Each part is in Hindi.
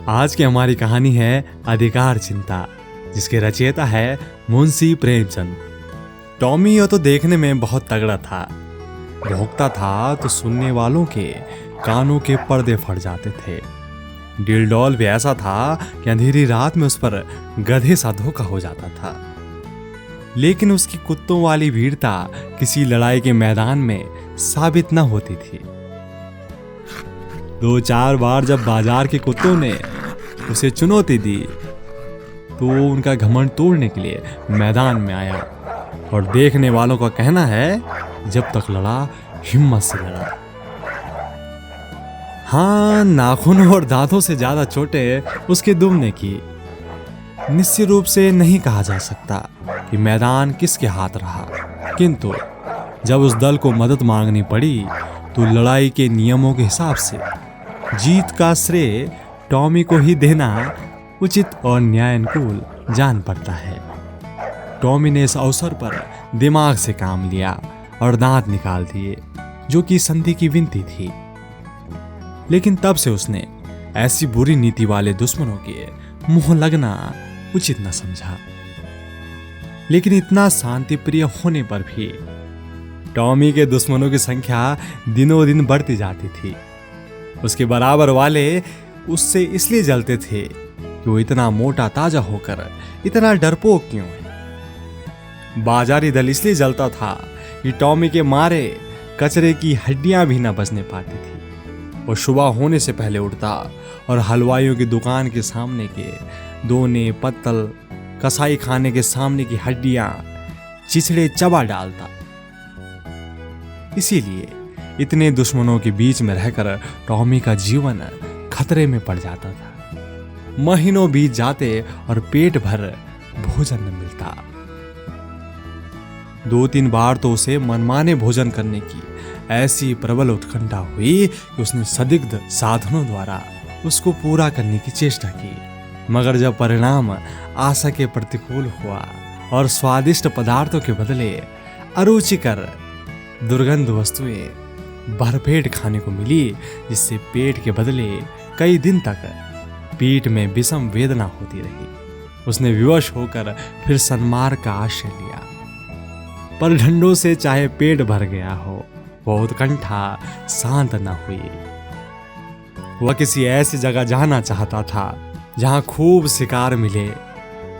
आज की हमारी कहानी है अधिकार चिंता, जिसके रचयिता है मुंशी प्रेमचंद। टॉमी यह तो देखने में बहुत तगड़ा था, भौंकता था तो सुनने वालों के कानों के पर्दे फट जाते थे। डिलडॉल भी ऐसा था कि अंधेरी रात में उस पर गधे सा धोखा हो जाता था। लेकिन उसकी कुत्तों वाली वीरता किसी लड़ाई के मैदान में साबित न होती थी। 2-4 बार जब बाजार के कुत्तों ने उसे चुनौती दी तो उनका घमंड तोड़ने के लिए मैदान में आया, और देखने वालों का कहना है जब तक लड़ा हिम्मत से लड़ा। हाँ, नाखून और दांतों से ज्यादा चोटें उसके दुम ने की। निश्चित रूप से नहीं कहा जा सकता कि मैदान किसके हाथ रहा, किंतु जब उस दल को मदद मांगनी पड़ी तो लड़ाई के नियमों के हिसाब से जीत का श्रेय टॉमी को ही देना उचित और न्यायानुकूल जान पड़ता है। टॉमी ने इस अवसर पर दिमाग से काम लिया और दांत निकाल दिए, जो कि संधि की विनती थी। लेकिन तब से उसने ऐसी बुरी नीति वाले दुश्मनों के मुंह लगना उचित न समझा। लेकिन इतना शांति प्रिय होने पर भी टॉमी के दुश्मनों की संख्या दिनों दिन बढ़ती जाती थी। उसके बराबर वाले उससे इसलिए जलते थे कि वो इतना मोटा ताजा होकर इतना डरपोक क्यों है। बाजारी दल इसलिए जलता था कि टॉमी के मारे कचरे की हड्डियां भी न बचने पाती थी। वो सुबह होने से पहले उठता और हलवाइयों की दुकान के सामने के दोने, पत्तल, कसाई खाने के सामने की हड्डियां, चिचड़े चबा डालता। इसीलिए इतने दुश्मनों के बीच में रहकर टॉमी का जीवन खतरे में पड़ जाता था। महीनों बीत जाते और पेट भर भोजन न मिलता। 2-3 बार तो उसे मनमाने भोजन करने की ऐसी प्रबल उत्कंठा हुई कि उसने संदिग्ध साधनों द्वारा उसको पूरा करने की चेष्टा की। मगर जब परिणाम आशा के प्रतिकूल हुआ और स्वादिष्ट पदार्थों के बदले अरुचिकर दुर्गंध वस्तुएं भरपेट खाने को मिली, जिससे पेट के बदले कई दिन तक पीठ में विषम वेदना होती रही, उसने विवश होकर फिर सन्मार्ग का आश्रय लिया। पर ढंडों से चाहे पेट भर गया हो, वह उत्कंठा शांत न हुई। वह किसी ऐसी जगह जाना चाहता था जहां खूब शिकार मिले।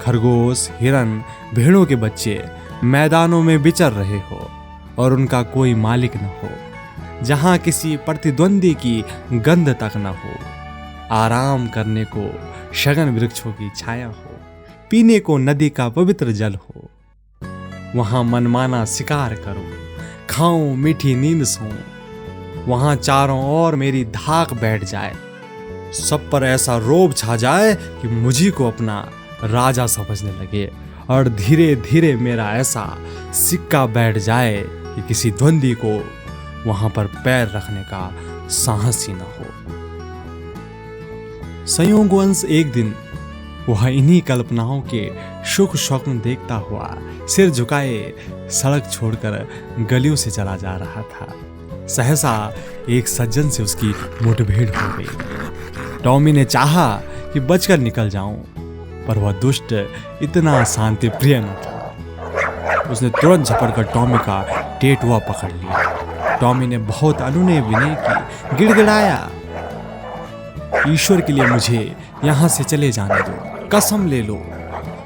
खरगोश, हिरन, भेड़ों के बच्चे मैदानों में विचर रहे हो और उनका कोई मालिक न हो, जहां किसी प्रतिद्वंदी की गंध तक न हो, आराम करने को शगन वृक्षों की छाया हो, पीने को नदी का पवित्र जल हो। वहां मनमाना शिकार करो, खाऊं मीठी नींद सोऊं। वहां चारों ओर मेरी धाक बैठ जाए, सब पर ऐसा रोब छा जाए कि मुझी को अपना राजा समझने लगे, और धीरे धीरे मेरा ऐसा सिक्का बैठ जाए कि किसी द्वंदी को वहां पर पैर रखने का साहस ही न हो। संयोगवश एक दिन वह इन्हीं कल्पनाओं के सुख स्वप्न देखता हुआ सिर झुकाए सड़क छोड़कर गलियों से चला जा रहा था। सहसा एक सज्जन से उसकी मुठभेड़ हो गई। टॉमी ने चाहा कि बचकर निकल जाऊं, पर वह दुष्ट इतना शांति प्रिय न था। उसने तुरंत झपटकर टॉमी का टेटुआ पकड़ लिया। टॉमी ने बहुत अनुनय विनय की, गिड़गिड़ाया, ईश्वर के लिए मुझे यहां से चले जाने दो, कसम ले लो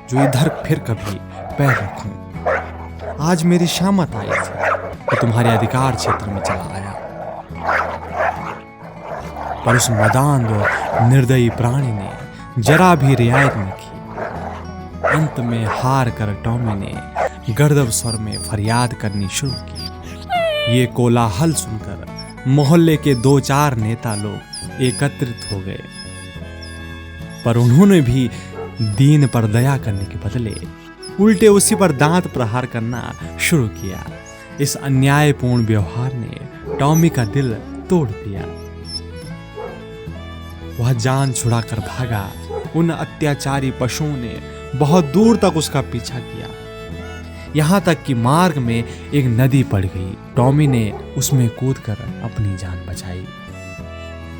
जो इधर फिर कभी पैर रखूं। आज मेरी शामत आई थी कि तुम्हारे अधिकार क्षेत्र में चला आया। पर उस मदान और निर्दयी प्राणी ने जरा भी रियायत न की। अंत में हार कर टॉमी ने गर्दव स्वर में फरियाद करनी शुरू की। ये कोलाहल सुनकर मोहल्ले के 2-4 नेता लोग एकत्रित हो गए, पर उन्होंने भी दीन पर दया करने के बदले उल्टे उसी पर दांत प्रहार करना शुरू किया। इस अन्यायपूर्ण व्यवहार ने टॉमी का दिल तोड़ दिया। वह जान छुड़ाकर भागा। उन अत्याचारी पशुओं ने बहुत दूर तक उसका पीछा किया, यहां तक कि मार्ग में एक नदी पड़ गई। टॉमी ने उसमें कूदकर अपनी जान बचाई।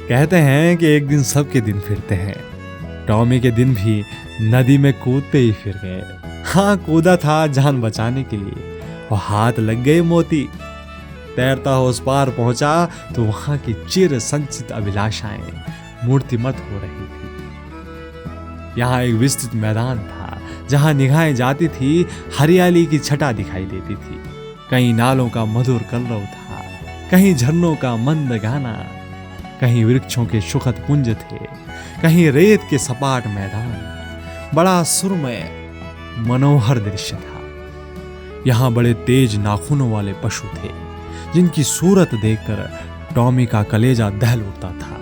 कहते हैं कि एक दिन सबके दिन फिरते हैं, टॉमी के दिन भी नदी में कूदते ही फिर गए। हाँ, कूदा था जान बचाने के लिए और हाथ लग गए मोती। तैरता हो उस पार पहुंचा तो वहां की चिर संचित अभिलाषाएं मूर्तिमत हो रही थी। यहाँ एक विस्तृत मैदान था जहां निगाहें जाती थी, हरियाली की छटा दिखाई देती थी। कहीं नालों का मधुर कलरव था, कहीं झरनों का मंद गाना, कहीं वृक्षों के सुखद पुंज थे, कहीं रेत के सपाट मैदान। बड़ा सुरमय मनोहर दृश्य था। यहाँ बड़े तेज नाखूनों वाले पशु थे जिनकी सूरत देखकर टॉमी का कलेजा दहल उठता था,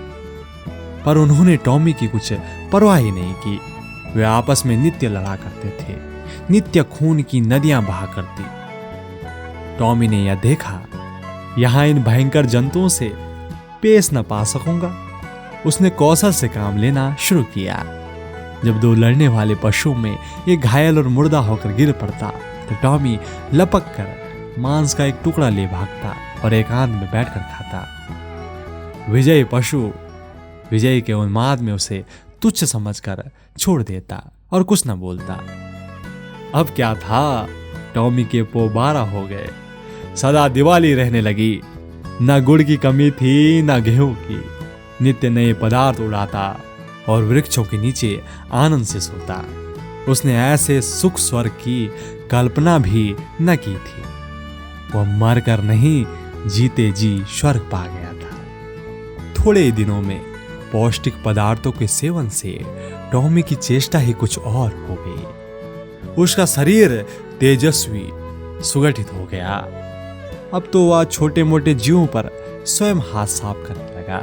पर उन्होंने टॉमी की कुछ परवाह ही नहीं की। वे आपस में नित्य लड़ा करते थे, नित्य खून की नदियां बहा करती। टॉमी ने यह देखा, यहां इन भयंकर जंतुओं से पेश न पा सकूंगा। उसने कौशल से काम लेना शुरू किया। जब दो लड़ने वाले पशुओं में एक घायल और मुर्दा होकर गिर पड़ता तो टॉमी लपक कर मांस का एक टुकड़ा ले भागता और एकांत में बैठकर खाता। विजयी पशु विजय के उन्माद में उसे तुच्छ समझकर छोड़ देता और कुछ न बोलता। अब क्या था, टॉमी के पो 12 हो गए। सदा दिवाली रहने लगी। न गुड़ की कमी थी न गेहूं की। नित्य नए पदार्थ उड़ाता और वृक्षों के नीचे आनंद से सोता। उसने ऐसे सुख स्वर्ग की कल्पना भी न की थी। वह मरकर नहीं, जीते जी स्वर्ग पा गया था। थोड़े ही दिनों में पौष्टिक पदार्थों के सेवन से टॉमी की चेष्टा ही कुछ और हो गई। उसका शरीर तेजस्वी सुगठित हो गया। अब तो वह छोटे मोटे जीवों पर स्वयं हाथ साफ करने लगा।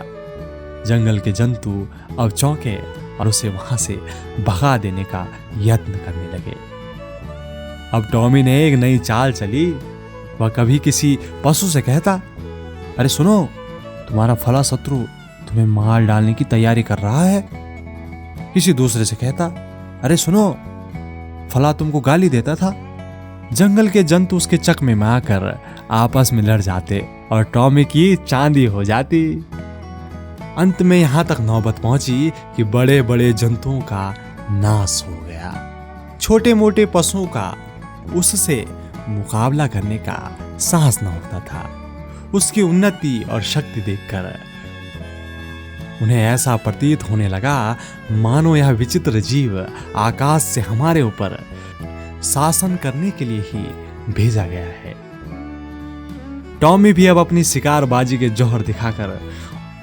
जंगल के जंतु अब चौंके और उसे वहां से भगा देने का यत्न करने लगे। अब टॉमी ने एक नई चाल चली। वह कभी किसी पशु से कहता, अरे सुनो, तुम्हारा फला शत्रु तुम्हें मार डालने की तैयारी कर रहा है। किसी दूसरे से कहता, अरे सुनो, फला तुमको गाली देता था। जंगल के जंतु उसके चकमे में आकर आपस में लड़ जाते और टॉमी की चांदी हो जाती। अंत में यहां तक नौबत पहुंची कि बड़े बड़े जंतुओं का नाश हो गया। छोटे मोटे पशुओं का उससे मुकाबला करने का साहस न होता था। उसकी उन्नति और शक्ति देखकर उन्हें ऐसा प्रतीत होने लगा मानो यह विचित्र जीव आकाश से हमारे ऊपर शासन करने के लिए ही भेजा गया है। टॉमी भी अब अपनी शिकारबाजी के जौहर दिखाकर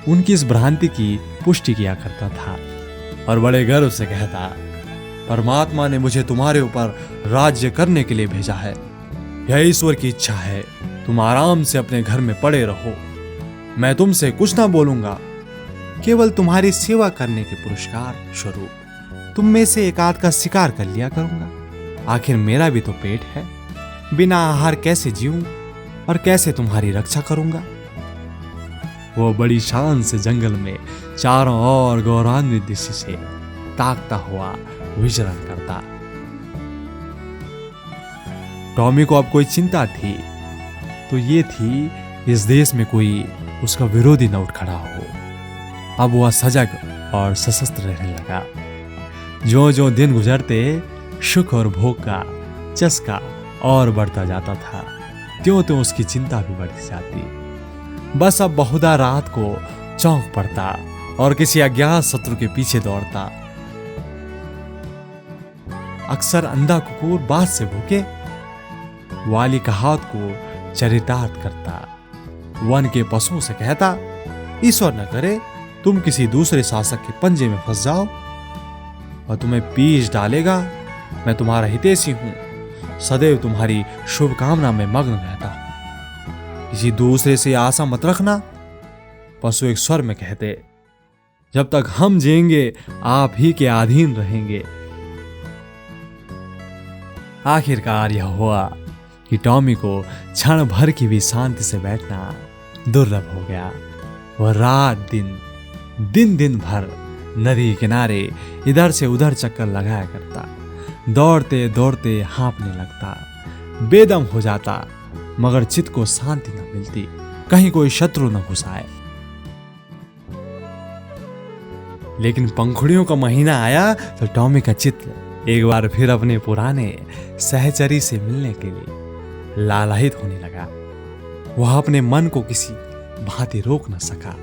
उनकी इस भ्रांति की पुष्टि किया करता था और बड़े गर्व से कहता, परमात्मा ने मुझे तुम्हारे ऊपर राज्य करने के लिए भेजा है। यह ईश्वर की इच्छा है। तुम आराम से अपने घर में पड़े रहो। मैं तुमसे कुछ ना बोलूंगा, केवल तुम्हारी सेवा करने के पुरस्कार स्वरूप तुम में से एक आध का शिकार कर लिया करूंगा। आखिर मेरा भी तो पेट है। बिना आहार कैसे जीऊं और कैसे तुम्हारी रक्षा करूंगा। वो बड़ी शान से जंगल में चारों ओर गौरवान्वित दृष्टि से ताकता हुआ विचरण करता। टॉमी को अब कोई चिंता थी तो ये थी इस देश में कोई उसका विरोधी न उठ खड़ा हो। अब वह सजग और सशस्त्र रहने लगा। जो जो दिन गुजरते सुख और भोग का चस्का और बढ़ता जाता था, त्यों त्यों उसकी चिंता भी बढ़ती जाती। बस अब बहुधा रात को चौंक पड़ता और किसी अज्ञात शत्रु के पीछे दौड़ता। अक्सर अंधा कुकुर बात से भूखे वाली कहावत को चरितार्थ करता। वन के पशुओं से कहता, ईश्वर न करे तुम किसी दूसरे शासक के पंजे में फंस जाओ और तुम्हें पीस डालेगा। मैं तुम्हारा हितैषी हूं, सदैव तुम्हारी शुभकामना में मग्न रहता हूं। किसी दूसरे से आशा मत रखना। पशु एक स्वर में कहते, जब तक हम जिएंगे आप ही के अधीन रहेंगे। आखिरकार यह हुआ कि टॉमी को क्षण भर की भी शांति से बैठना दुर्लभ हो गया। वह रात दिन दिन भर नदी किनारे इधर से उधर चक्कर लगाया करता। दौड़ते दौड़ते हाँफने लगता, बेदम हो जाता, मगर चित्त को शांति न मिलती, कहीं कोई शत्रु न घुस आए। लेकिन पंखुड़ियों का महीना आया तो टॉमी का चित्त एक बार फिर अपने पुराने सहचरी से मिलने के लिए लालायित होने लगा। वह अपने मन को किसी भांति रोक न सका।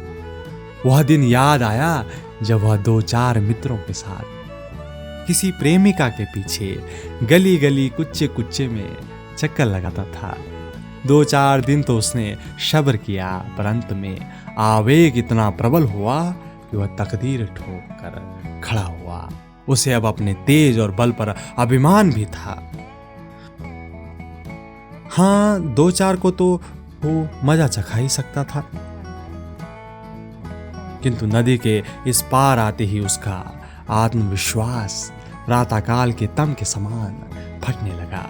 वह दिन याद आया जब वह 2-4 मित्रों के साथ किसी प्रेमिका के पीछे गली गली कुच्चे कुच्चे में चक्कर लगाता था। 2-4 दिन तो उसने सब्र किया, पर अंत में आवेग इतना प्रबल हुआ कि वह तकदीर ठोक कर खड़ा हुआ। उसे अब अपने तेज और बल पर अभिमान भी था। हाँ, 2-4 को तो वो मजा चखा ही सकता था, किंतु नदी के इस पार आते ही उसका आत्मविश्वास प्रातःकाल के तम के समान फटने लगा।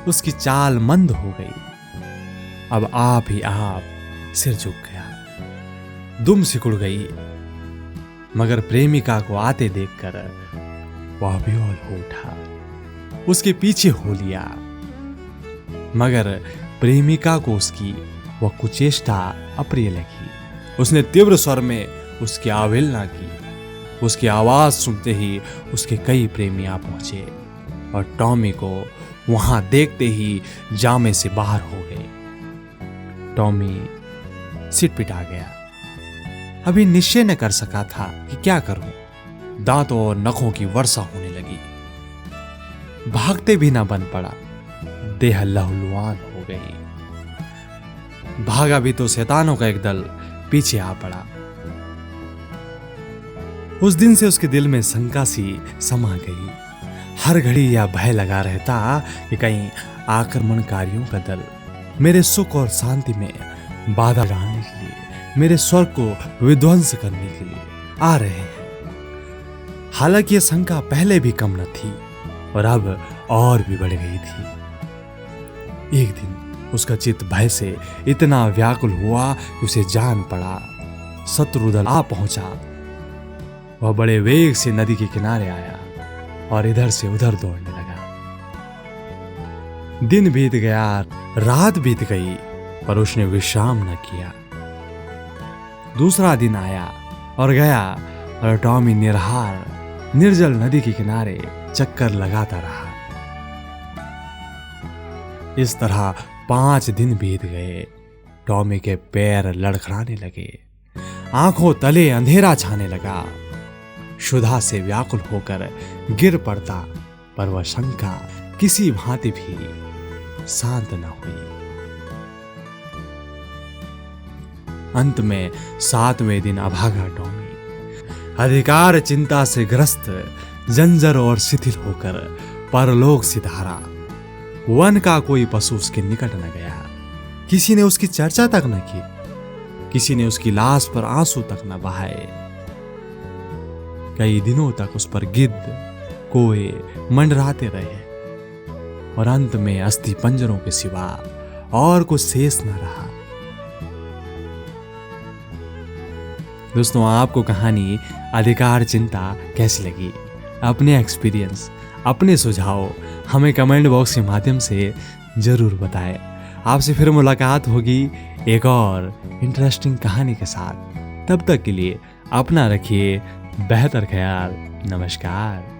उसकी चाल मंद हो गई। अब आप ही आप सिर झुक गया, दुम सिकुड़ गई। मगर प्रेमिका को आते देखकर वह बेहोश हो उठा, उसके पीछे हो लिया। मगर प्रेमिका को उसकी वह कुचेष्टा अप्रिय लगी। उसने तीव्र स्वर में उसकी अवहेलना की। उसकी आवाज सुनते ही उसके कई प्रेमी आ पहुंचे और टॉमी को वहां देखते ही जामे से बाहर हो गए। टॉमी सिटपिटा गया। अभी निश्चय न कर सका था कि क्या करूं। दांतों और नखों की वर्षा होने लगी। भागते भी ना बन पड़ा। देह लहूलुहान हो गई। भागा भी तो शैतानों का एक दल पीछे आ पड़ा। उस दिन से उसके दिल में शंका सी समा गई। हर घड़ी यह भय लगा रहता कि कहीं आक्रमणकारियों का दल मेरे सुख और शांति में बाधा डालने के लिए, मेरे स्वर्ग को विध्वंस करने के लिए आ रहे हैं। हालांकि यह शंका पहले भी कम न थी और अब और भी बढ़ गई थी। एक दिन उसका चित्त भय से इतना व्याकुल हुआ कि उसे जान पड़ा शत्रु दल आ पहुंचा। वह बड़े वेग से नदी के किनारे आया और इधर से उधर दौड़ने लगा। दिन बीत गया, रात बीत गई, पर उसने विश्राम न किया। दूसरा दिन आया और गया और टॉमी निराहार निर्जल नदी के किनारे चक्कर लगाता रहा। इस तरह 5 दिन बीत गए। टॉमी के पैर लड़खड़ाने लगे, आंखों तले अंधेरा छाने लगा। क्षुधा से व्याकुल होकर गिर पड़ता, पर वह शंका किसी भांति भी शांत न हुई। अंत में 7वें दिन अभागा टॉमी अधिकार चिंता से ग्रस्त, जंजर और शिथिल होकर परलोक सिधारा। वन का कोई पशु उसके निकट न गया। किसी ने उसकी चर्चा तक न की। किसी ने उसकी लाश पर आंसू तक न बहाए। कई दिनों तक उस पर गिद्ध, कोए मंडराते रहे और अंत में अस्थि पंजरों के सिवा और कुछ शेष न रहा। दोस्तों, आपको कहानी अधिकार चिंता कैसी लगी? अपने एक्सपीरियंस, अपने सुझाव हमें कमेंट बॉक्स के माध्यम से जरूर बताएं। आपसे फिर मुलाकात होगी एक और इंटरेस्टिंग कहानी के साथ। तब तक के लिए अपना रखिए बेहतर ख्याल। नमस्कार।